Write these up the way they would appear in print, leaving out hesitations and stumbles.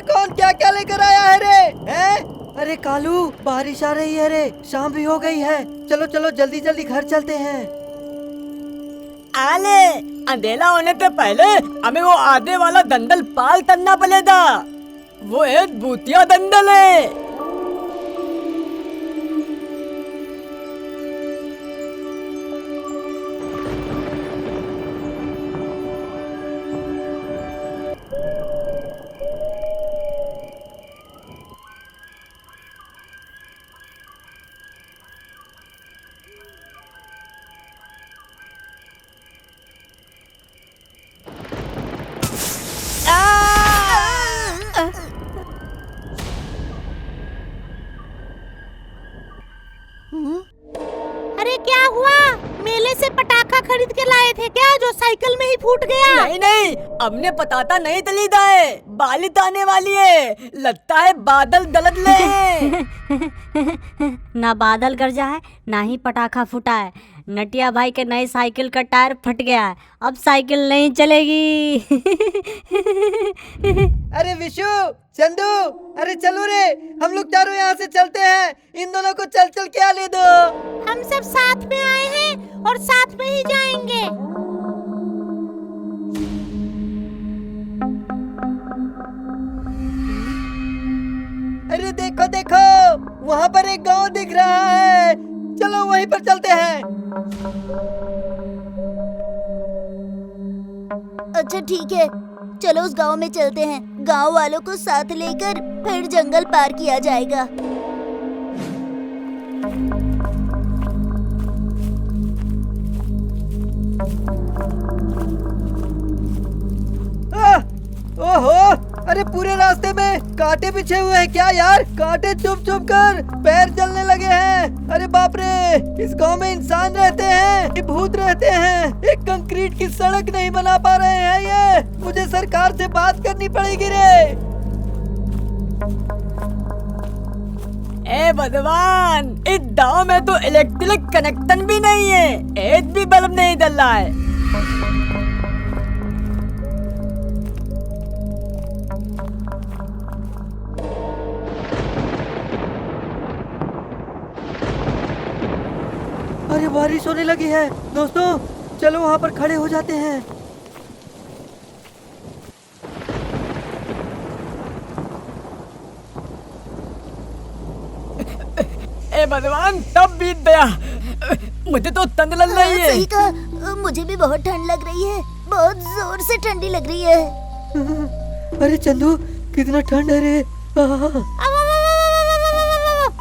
अरे कौन क्या क्या लेकर आया है रे? हैं? अरे कालू, बारिश आ रही है रे, शाम भी हो गई है। चलो चलो जल्दी जल्दी घर चलते हैं। आले, अंधेरा होने से पहले हमें वो आधे वाला दंडल पार करना पड़ेगा। वो एक भूतिया दंडल है। अरे क्या हुआ? मेले से पटाखा खरीद के लाए थे क्या, जो साइकिल में ही फूट गया? नहीं नहीं, हमने पताता नहीं तलीदा है। बालित आने वाली है, लगता है बादल गलत ले हैं। ना बादल गरजा है, ना ही पटाखा फूटा है। नटिया भाई के नए साइकिल का टायर फट गया है, अब साइकिल नहीं चलेगी। अरे विशु, चंदू, अरे चलो रे, हम लोग चारों यहाँ से चलते हैं। इन दोनों को चल चल के आने दो। हम सब साथ में आए हैं और साथ में ही जाएंगे। अरे देखो देखो, वहाँ पर एक गांव दिख रहा है। चलो वहीं पर चलते हैं। अच्छा ठीक है, चलो उस गांव में चलते हैं। गांव वालों को साथ लेकर फिर जंगल पार किया जाएगा। ओहो, अरे पूरे रास्ते में कांटे बिछे हुए हैं क्या यार? कांटे चुभ चुभ कर पैर जलने लगे हैं। अरे बाप रे, इस गांव में इंसान रहते हैं कि भूत रहते हैं? एक कंक्रीट की सड़क नहीं बना पा रहे हैं ये। मुझे सरकार से बात करनी पड़ेगी रे। ए भगवान, इस गाँव में तो इलेक्ट्रिक कनेक्शन भी नहीं है, एक भी बल्ब नहीं जल रहा है। अरे बारिश होने लगी है दोस्तों, चलो वहाँ पर खड़े हो जाते हैं। ए भगवान, तब बीत गया। मुझे तो ठंड लग रही है। सही कहा, मुझे भी बहुत ठंड लग रही है, बहुत जोर से ठंडी लग रही है। अरे चंदू, कितना ठंड है रे।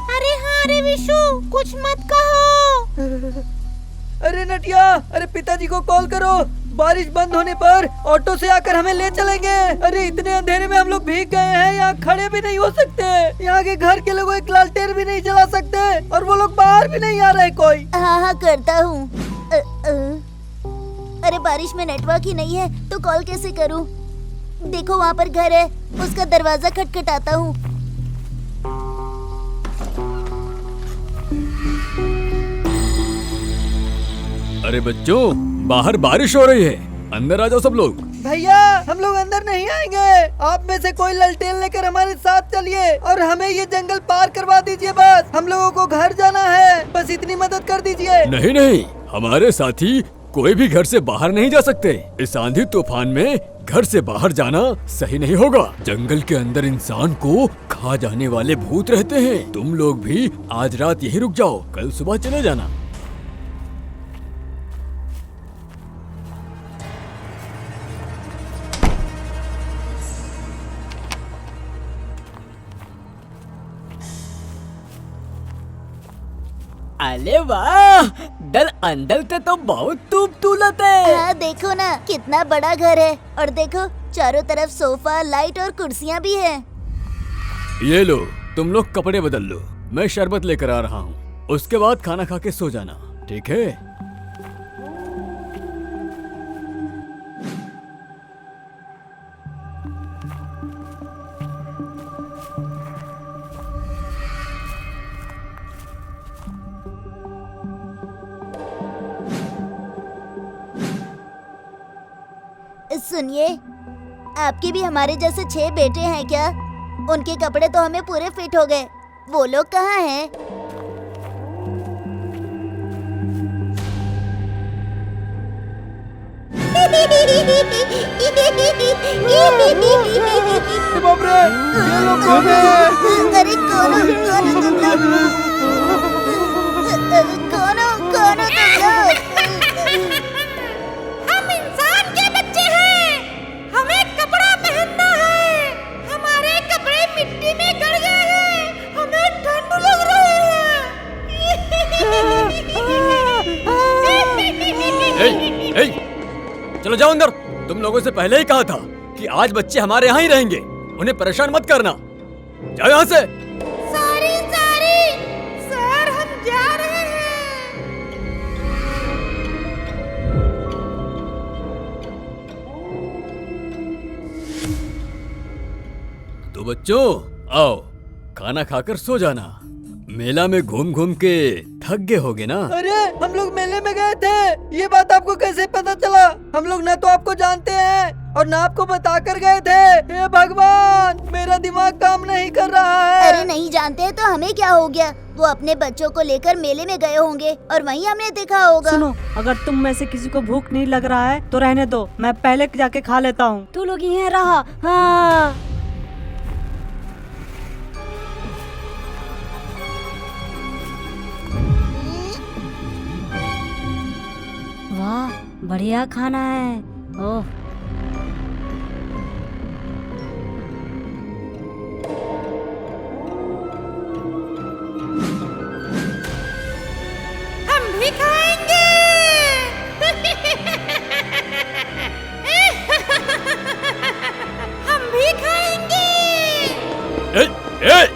अरे हाँ रे विशु, कुछ मत कहो। अरे नटिया, अरे पिताजी को कॉल करो। बारिश बंद होने पर ऑटो से आकर हमें ले चलेंगे। अरे इतने अंधेरे में हम लोग भीग गए हैं, यहाँ खड़े भी नहीं हो सकते। यहाँ के घर के लोग एक लालटेन भी नहीं जला सकते, और वो लोग बाहर भी नहीं आ रहे कोई। हाँ हाँ करता हूँ। अरे बारिश में नेटवर्क ही नहीं है तो कॉल कैसे करूँ? देखो वहाँ पर घर है, उसका दरवाजा खटखटाता हूँ। अरे बच्चों, बाहर बारिश हो रही है, अंदर आ जाओ सब लोग। भैया, हम लोग अंदर नहीं आएंगे। आप में से कोई लालटेन लेकर हमारे साथ चलिए और हमें ये जंगल पार करवा दीजिए। बस हम लोगों को घर जाना है, बस इतनी मदद कर दीजिए। नहीं नहीं, हमारे साथी कोई भी घर से बाहर नहीं जा सकते। इस आंधी तूफान में घर से बाहर जाना सही नहीं होगा। जंगल के अंदर इंसान को खा जाने वाले भूत रहते हैं। तुम लोग भी आज रात यही रुक जाओ, कल सुबह चले जाना। अरे वाह, दल अंदर से तो बहुत धूप तुलत है। हाँ देखो ना, कितना बड़ा घर है, और देखो चारों तरफ सोफा, लाइट और कुर्सियाँ भी है। ये लो, तुम लोग कपड़े बदल लो, मैं शरबत लेकर आ रहा हूँ। उसके बाद खाना खा के सो जाना, ठीक है? सुनिए, आपके भी हमारे जैसे 6 बेटे हैं क्या? उनके कपड़े तो हमें पूरे फिट हो गए। वो लोग कहाँ हैं? बाप रे, ये लोग कौन हैं? अरे कौन हो तुम लोग? कौन हो तुम लोग? हम इंसान के बच्चे हैं। हमें कपड़ा पहनना है। हमारे कपड़े मिट्टी में गड़ गए हैं। हमें ठंड लग रही है। चलो जाओ अंदर। तुम लोगों से पहले ही कहा था कि आज बच्चे हमारे यहाँ ही रहेंगे, उन्हें परेशान मत करना। जाओ यहाँ से। सॉरी सर, हम जा रहे हैं। तो बच्चों आओ, खाना खाकर सो जाना। मेला में घूम घूम के थक गए होगे ना। अरे हम लोग मेले में गए थे, ये बात आपको कैसे पता चला? हम लोग ना तो आपको जानते हैं और ना आपको बता कर गए थे। हे भगवान, मेरा दिमाग काम नहीं कर रहा है। अरे नहीं जानते हैं तो हमें क्या हो गया? वो अपने बच्चों को लेकर मेले में गए होंगे और वहीं हमने देखा होगा। सुनो, अगर तुम में से किसी को भूख नहीं लग रहा है तो रहने दो, मैं पहले जाके खा लेता हूँ। तू लोग यहाँ रहा। हाँ वाह, बढ़िया खाना है। ओह हम भी खाएंगे। हम भी खाएंगे। ए, ए!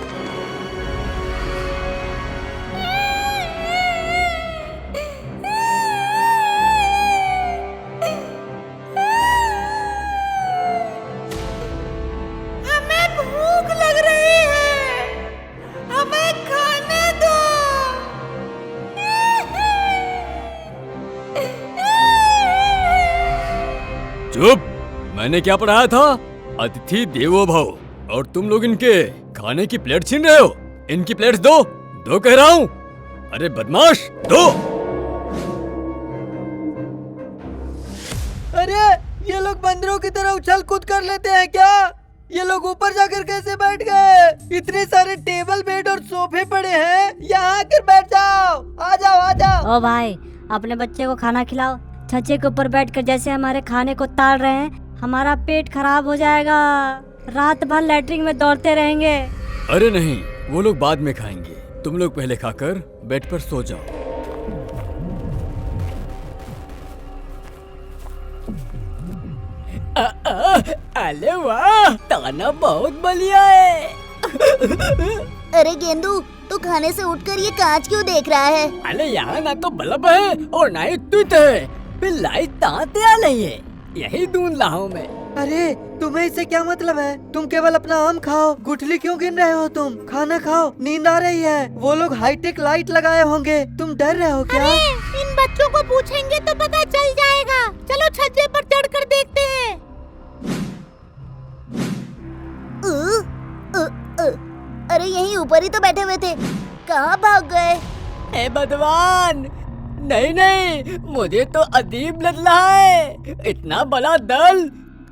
हमें भूख लग रही है। हमें खाने दो। चुप। मैंने क्या पढ़ाया था? अतिथि देवो भव। और तुम लोग इनके खाने की प्लेट छीन रहे हो। इनकी प्लेट्स दो कह रहा हूँ। अरे बदमाश, दो। अरे ये लोग बंदरों की तरह उछल कूद कर लेते हैं क्या? ये लोग ऊपर जाकर कैसे बैठ गए? इतने सारे टेबल, बेड और सोफे पड़े हैं, यहाँ आकर बैठ जाओ। आ जाओ आ जाओ। ओ भाई, अपने बच्चे को खाना खिलाओ। छज्जे के ऊपर बैठकर जैसे हमारे खाने को ताड़ रहे हैं, हमारा पेट खराब हो जाएगा। रात भर लैट्रिन में दौड़ते रहेंगे। अरे नहीं, वो लोग बाद में खाएंगे। तुम लोग पहले खाकर बेड पर सो जाओ। अरे वाह, ताना बहुत बढ़िया है। अरे गेंदू, तू खाने से उठकर ये कांच क्यों देख रहा है? अरे यहाँ ना तो बल्ब है और ना ही ट्विट है, फिर लाइट कहाँ से आ रही है? यही ढूंढ रहा हूँ मैं। अरे तुम्हें इससे क्या मतलब है? तुम केवल अपना आम खाओ, गुठली क्यों गिन रहे हो? तुम खाना खाओ, नींद आ रही है। वो लोग हाईटेक लाइट लगाए होंगे, तुम डर रहे हो क्या? अरे इन बच्चों को पूछेंगे तो पता चल जाएगा। चलो छज्जे पर चढ़कर देखते हैं। अरे यहीं ऊपर ही तो बैठे हुए थे, कहाँ भाग गए? हे भगवान, नहीं, मुझे तो अजीब लग रहा है। इतना बड़ा दल,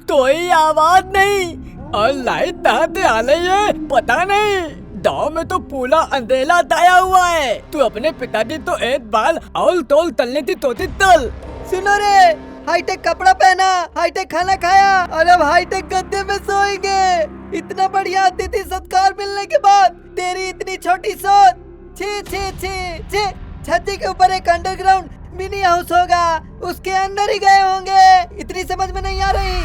कोई आवाज नहीं, और लाइट कहाँ से आ रही है पता नहीं। गाँव में तो पूरा अंधेरा छाया हुआ है। तू अपने पिताजी तो एक बार औल तोल तलने की कोशिश कर। सुनो रे, हाईटेक कपड़ा पहना, हाईटेक खाना खाया और अब हाईटेक गद्दे में सोएंगे। इतना बढ़िया अतिथि सत्कार मिलने के बाद तेरी इतनी छोटी सोच। छी छी छी छी। छज्जे के ऊपर एक अंडरग्राउंड मिनी हाउस होगा, उसके अंदर ही गए होंगे। इतनी समझ में नहीं आ रही।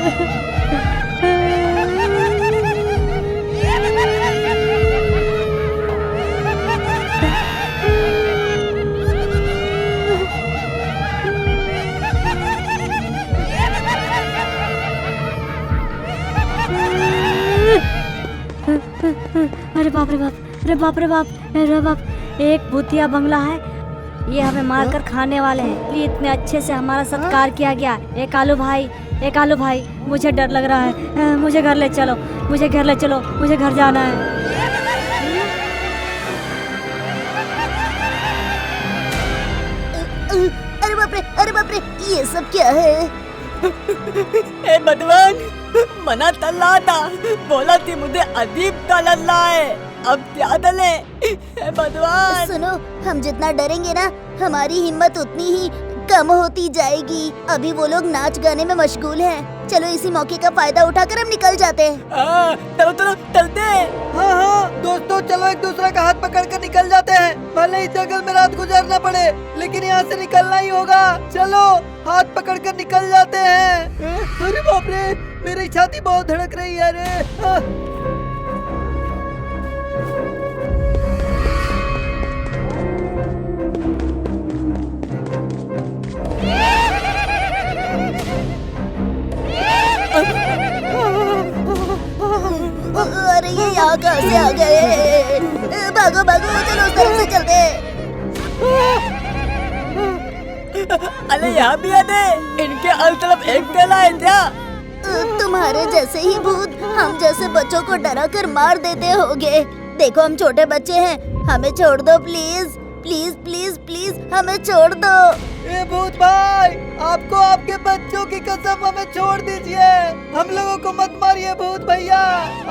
अरे बाप रे बाप, अरे बाप रे बाप, अरे बाप, एक भूतिया बंगला है, ये हमें मारकर खाने वाले हैं। प्लीज इतने अच्छे से हमारा सत्कार किया गया। एक आलू भाई, मुझे डर लग रहा है, मुझे घर ले चलो, मुझे घर ले चलो, मुझे घर जाना है। अरे बाप रे, ये सब क्या है? ए भगवान, मना तल्ला था, बोला थी मुझे अदीब तल्ला है, अब क्या डले? ए भगवान। सुनो, हम जितना डरेंगे ना, हमारी हिम्मत उतनी ही कम होती जाएगी। अभी वो लोग नाच गाने में मशगूल हैं। चलो इसी मौके का फायदा उठाकर हम निकल जाते हैं। चलो चलते हैं। हाँ दोस्तों, चलो एक दूसरे का हाथ पकड़ कर निकल जाते हैं। भले ही जंगल में रात गुजारना पड़े, लेकिन यहाँ से निकलना ही होगा। चलो हाथ पकड़ कर निकल जाते हैं। अरे बाप रे, मेरी छाती बहुत धड़क रही है रे। अरे ये यहाँ कहाँ से आ गए? भागो भागो, चलो उस तरफ से चलते हैं। अरे यहाँ भी आते, इनके हर तरफ एक तेला है क्या? तुम्हारे जैसे ही भूत हम जैसे बच्चों को डरा कर मार देते होगे। देखो हम छोटे बच्चे हैं, हमें छोड़ दो प्लीज प्लीज प्लीज प्लीज, हमें छोड़ दो। ए भूत भाई, आपको आपके बच्चों की कसम हमें छोड़ दीजिए। हम लोगों को मत मारिए भूत भैया।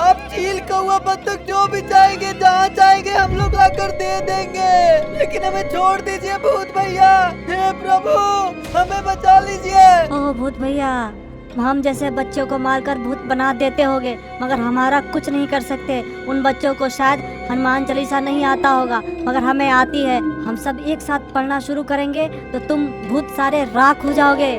आप चील, कौवा, बत्तख जो भी चाहेंगे, जहाँ चाहेंगे हम लोग लाकर दे देंगे, लेकिन हमें छोड़ दीजिए भूत भैया। हे प्रभु, हमें बचा लीजिए। ओह भूत भैया, हम जैसे बच्चों को मारकर भूत बना देते होगे, मगर हमारा कुछ नहीं कर सकते। उन बच्चों को शायद हनुमान चालीसा नहीं आता होगा, मगर हमें आती है। हम सब एक साथ पढ़ना शुरू करेंगे तो तुम भूत सारे राख हो जाओगे।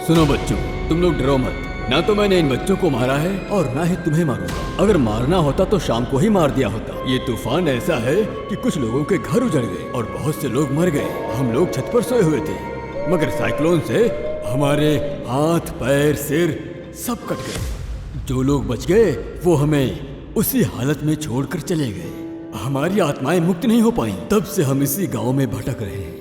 सुनो बच्चों, तुम लोग डरो मत। ना तो मैंने इन बच्चों को मारा है और ना ही तुम्हें मारूंगा। अगर मारना होता तो शाम को ही मार दिया होता। ये तूफान ऐसा है कि कुछ लोगों के घर उजड़ गए और बहुत से लोग मर गए। हम लोग छत पर सोए हुए थे, मगर साइक्लोन से हमारे हाथ, पैर, सिर सब कट गए। जो लोग बच गए वो हमें उसी हालत में छोड़कर चले गए। हमारी आत्माएं मुक्त नहीं हो पाई। तब से हम इसी गांव में भटक रहे हैं।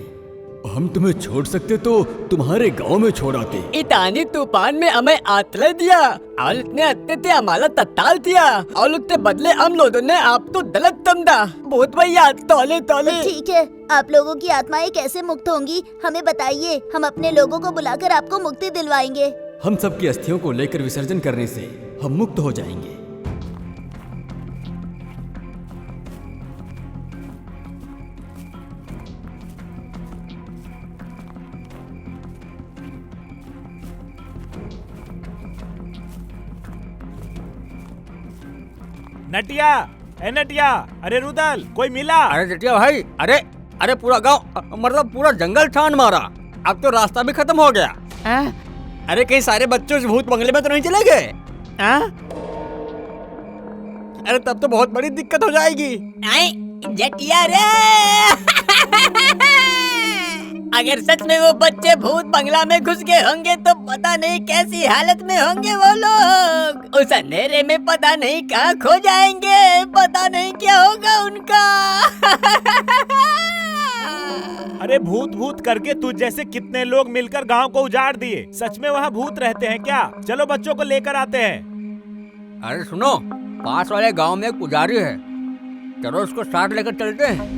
हम तुम्हें छोड़ सकते तो तुम्हारे गांव में छोड़ आते। इतानी तूफान में हमें आतले दिया और इतने अच्छे थे हमारा तत्ताल दिया, और उसके बदले हम लोगों ने आपको गलत समझा। बहुत भैया तौले तौले। ठीक है, आप लोगों की आत्माएं कैसे मुक्त होंगी हमें बताइए। हम अपने लोगों को बुलाकर आपको मुक्ति दिलवाएंगे। हम सबकी अस्थियों को लेकर विसर्जन करने से हम मुक्त हो जाएंगे। नटिया, ए नटिया, अरे रुदल, कोई मिला? अरे जटिया भाई, अरे अरे पूरा गांव, मतलब पूरा जंगल छान मारा। अब तो रास्ता भी खत्म हो गया। अरे कहीं सारे बच्चों से भूत बंगले में तो नहीं चले गए? अरे तब तो बहुत बड़ी दिक्कत हो जाएगी। जटिया रे अगर सच में वो बच्चे भूत बंगला में घुस गए होंगे तो पता नहीं कैसी हालत में होंगे वो लोग। उस अंधेरे में पता नहीं कहाँ खो जाएंगे, पता नहीं क्या होगा उनका। अरे भूत भूत करके तुझ जैसे कितने लोग मिलकर गांव को उजाड़ दिए। सच में वहाँ भूत रहते हैं क्या? चलो बच्चों को लेकर आते हैं। अरे सुनो, पास वाले गांव में एक पुजारी है, चलो उसको साथ लेकर चलते हैं।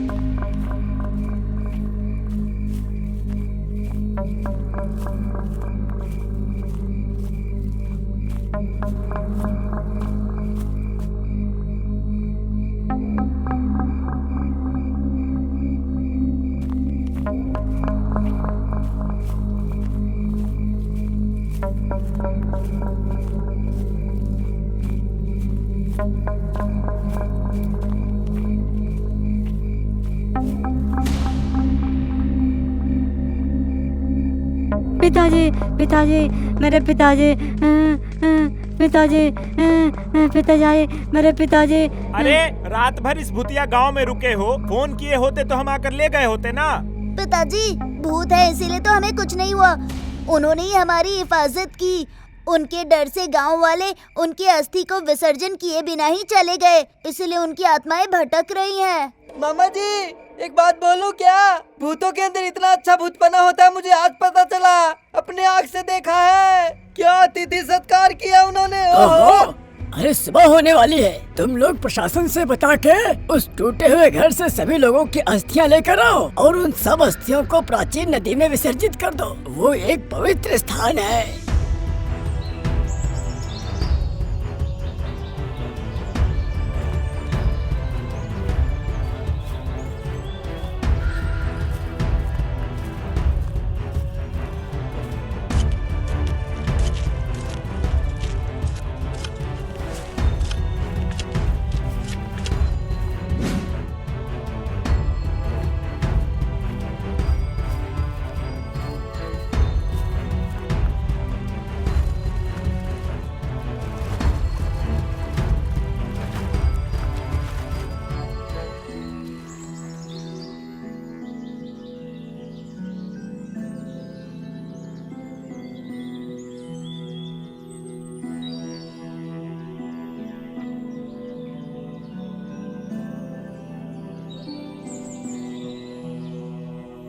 पिताजी पिताजी मेरे पिताजी पिताजी पिताजी मेरे पिताजी। अरे रात भर इस भूतिया गांव में रुके हो, फोन किए होते तो हम आकर ले गए होते ना। पिताजी भूत है इसीलिए तो हमें कुछ नहीं हुआ, उन्होंने ही हमारी हिफाजत की। उनके डर से गांव वाले उनकी अस्थि को विसर्जन किए बिना ही चले गए, इसलिए उनकी आत्माएं भटक रही हैं। मामा जी एक बात बोलूं क्या? भूतों के अंदर इतना अच्छा भूतपना होता है, मुझे आज पता चला। अपने आँख से देखा है। क्या अतिथि सत्कार किया उन्होंने। ओहो। अरे सुबह होने वाली है, तुम लोग प्रशासन से बता के उस टूटे हुए घर से सभी लोगों की अस्थियां लेकर आओ और उन सब अस्थियों को प्राचीन नदी में विसर्जित कर दो। वो एक पवित्र स्थान है।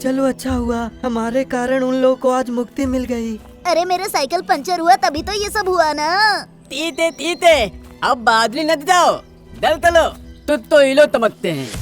चलो अच्छा हुआ, हमारे कारण उन लोगों को आज मुक्ति मिल गई। अरे मेरा साइकिल पंचर हुआ तभी तो ये सब हुआ ना। तीते तीते अब बादली नदी जाओ, दल तलो तो इलो तमकते हैं।